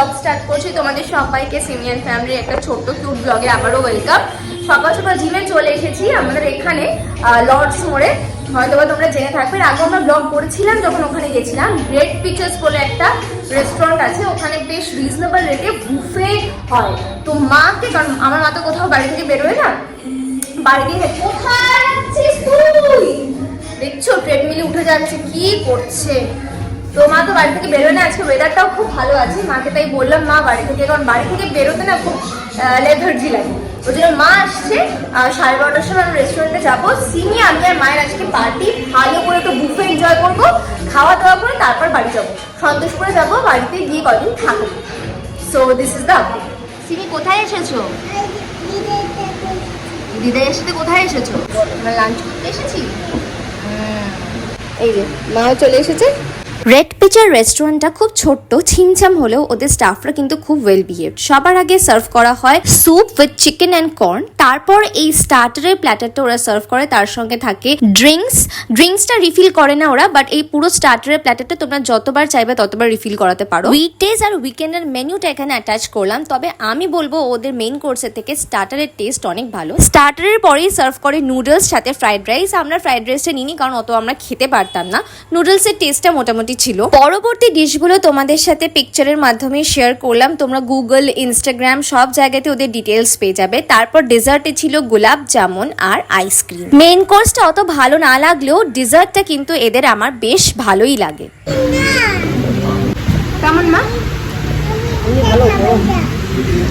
Blog start করছি। তোমাদের সবাইকে সিমিয়ান ফ্যামিলির একটা ছোট্ট কিউট ব্লগে আবারও ওয়েলকাম। সকাল সকাল জিমে চলে এসেছি আমাদের এখানে লর্ডস মোড়ে, হয়তো তোমরা জেনে থাকবে। আগে আমরা ব্লগ করেছিলাম যখন ওখানে গেছিলাম। রেড পিচার্স বলে একটা রেস্টুরেন্ট আছে, ওখানে বেশ রিজনেবল রেটে বুফে হয়। তো মাকে, কারণ আমার মা তো কোথাও বাড়ি থেকে বেরোয় না, বাড়ি থেকে কোথায় যাচ্ছিস তুই, দেখছো ট্রেডমিলে উঠে যাচ্ছে, কি করছে। তো মা তো বাড়ি থেকে বেরোয় না, আজকে ওয়েদারটাও খুব ভালো আছে। মাকে তাই বললাম মা বাড়ি থেকে, কারণ বাড়ি থেকে বেরোতে না খুব লেথার্জি লাগে। ওই জন্য মা আসছে 12:30টার সময় আমি রেস্টুরেন্টে যাবো। সিমি, আমি আর মায়ের আজকে পার্টি, ভালো করে একটু বুফে এনজয় করবো, খাওয়া দাওয়া করে তারপর বাড়ি যাবো, সন্তোষপুরে যাবো, বাড়িতে গিয়ে কদিন থাকবো। So this is the update. Simi কোথায় এসেছো? দিদার সাথে কোথায় এসেছো? আমরা লাঞ্চ করতে এসেছি। এই যে মাও চলে এসেছে। রেড পিচার রেস্টুরেন্টটা খুব ছোট্ট ছিমছাম হলেও ওদের স্টাফরা কিন্তু খুব ওয়েল বিহেভড। সবার আগে সার্ভ করা হয় soup with chicken and corn, তারপর এই স্টার্টারের প্ল্যাটারটা ওরা সার্ভ করে, তার সঙ্গে থাকে ড্রিঙ্কসটা রিফিল করে না ওরা, বাট এই পুরো স্টার্টারের প্ল্যাটারটা তোমরা যতবার চাইবে ততবার রিফিল করাতে পারো। উইকডেজ আর উইকেন্ডের মেনুটা এখানে অ্যাটাচ করলাম, তবে আমি বলবো ওদের মেইন কোর্সের থেকে স্টার্টারের টেস্ট অনেক ভালো। স্টার্টারের পরেই সার্ভ করে নুডলস সাথে ফ্রাইড রাইস। আমরা ফ্রাইড রাইসটা নিইনি কারণ অত আমরা খেতে পারতাম না, নুডলসের টেস্টটা মোটামুটি ছিল। পরবর্তী ডিশগুলো তোমাদের সাথে পিকচারের মাধ্যমে শেয়ার করলাম, তোমরা গুগল, ইনস্টাগ্রাম সব জায়গাতে ওদের ডিটেলস পেয়ে যাবে। তারপর ডেজার্টে ছিল গোলাপ জামুন আর আইসক্রিম। মেইন কোর্সটা অত ভালো না লাগলেও ডেজার্টটা কিন্তু এদের আমার বেশ ভালোই লাগে। কেমন মা?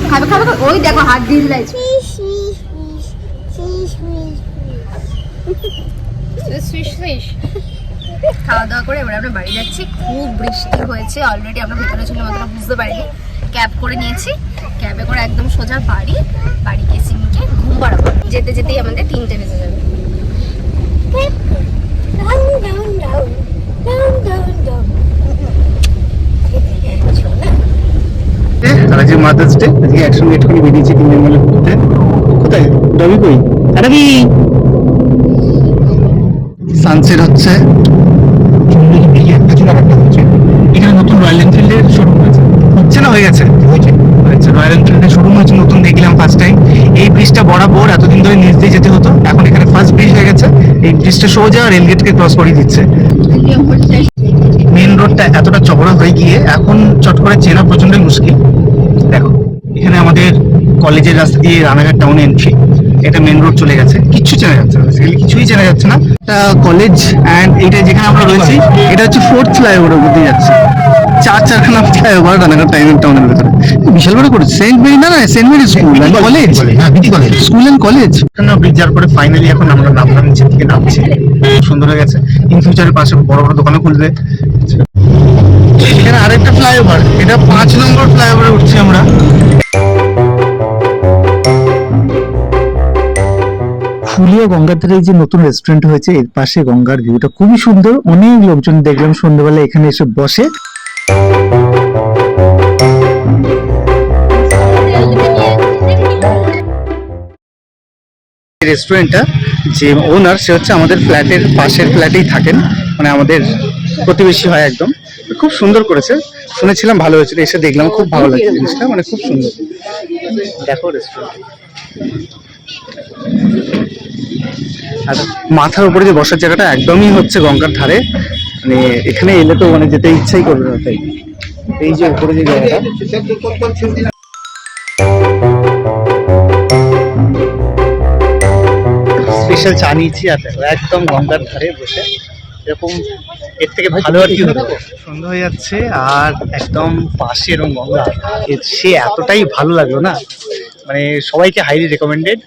খাবে খাবে, ওই দেখো হাত দিয়ে লাগছে। খাওয়া দাওয়া করে এবার আমরা বাড়ি যাচ্ছি। খুব বৃষ্টি হয়েছে, অলরেডি আমরা ভেতরে ছিলাম, অতটা বুঝতে পারিনি। ক্যাব করে নিয়েছি, ক্যাবে করে একদম সোজা বাড়ি গিয়ে সিমিকে ঘুম পাড়াবো। যেতে যেতেই আমাদের 3টে বেজে যাবে। আজকে মাদার্স ডে, আজকে একসঙ্গে একটুখানি বেরিয়েছি তিনজন মিলে ঘুরতে। কোথায় রবি? কই রবি? সানসেট হচ্ছে, এখানে নতুন রয়্যাল এনফিল্ডের শোরুম হচ্ছে না, হয়ে গেছে? আচ্ছা, রয়্যাল এনফিল্ডের শোরুম হচ্ছে নতুন, দেখলাম ফার্স্ট টাইম। এই ব্রিজটা বরাবর এতদিন ধরে নিচ দিয়ে যেতে হতো, এখন এখানে ফার্স্ট ব্রিজ হয়ে গেছে। এই ব্রিজটা সোজা রেলগেটকে ক্রস করে দিচ্ছে। মেন রোডটা এতটা চওড়া হয়ে গিয়ে এখন চট করে চেনা প্রচন্ডই মুশকিল। দেখো এখানে আমাদের কলেজের রাস্তা দিয়ে রানাঘাট টাউনে এন্ট্রি, এটা মেন রোড চলে গেছে, কিচ্ছু চেনা যাচ্ছে না, কিছুই চেনা যাচ্ছে না। কলেজ অ্যান্ড এটা যেখানে আমরা রয়েছি এটা হচ্ছে 4th ফ্লাইওভারের মধ্যে যাচ্ছে। চারখানা ফ্লাইওভার রানাঘাট টাউনের ভেতরে, বিশাল বড় করেছে। সেন্ট মেরি না saint Mary school and college, school and college. Bridge যাওয়ার পরে ফাইনালি এখন আমরা নামলাম, নিচের থেকে নামছি, সুন্দর হয়ে গেছে। ইন ফিউচারের পাশে বড় বড় দোকানও খুলবে। এখানে আরেকটা ফ্লাইওভার, এটা 5 নম্বর ফ্লাইওভারে উঠছি আমরা। ফুলিয়া গঙ্গার ধারে যে নতুন রেস্টুরেন্ট হয়েছে, এর পাশে গঙ্গার ভিউটা খুবই সুন্দর। অনেক লোকজন দেখলাম সন্ধ্যাবেলা এখানে এসে বসে। রেস্টুরেন্টটা যে ওনার, সে হচ্ছে আমাদের ফ্ল্যাটের পাশের ফ্ল্যাটেই থাকেন, মানে আমাদের প্রতিবেশী হয় একদম। খুব সুন্দর করেছে, শুনেছিলাম ভালো হয়েছিল, এসে দেখলাম খুব ভালো লাগছে জিনিসটা, মানে খুব সুন্দর। দেখো রেস্টুরেন্ট, আর মাথার উপরে যে বসার জায়গাটা একদমই হচ্ছে গঙ্গার ধারে, মানে এখানে এলে তো মানে যেতে ইচ্ছাই করবে না। তাই এই যে উপরে যে জায়গাটা, স্পেশাল চা নিয়েছি, আর একদম গঙ্গার ধারে বসে, এরকম এর থেকে ভালো আর কি হতে পারে। সন্ধ্যা হয়ে যাচ্ছে আর একদম পাশে এরকম গঙ্গা, সে এতটাই ভালো লাগলো না, মানে সবাইকে হাইলি রেকমেন্ডেড।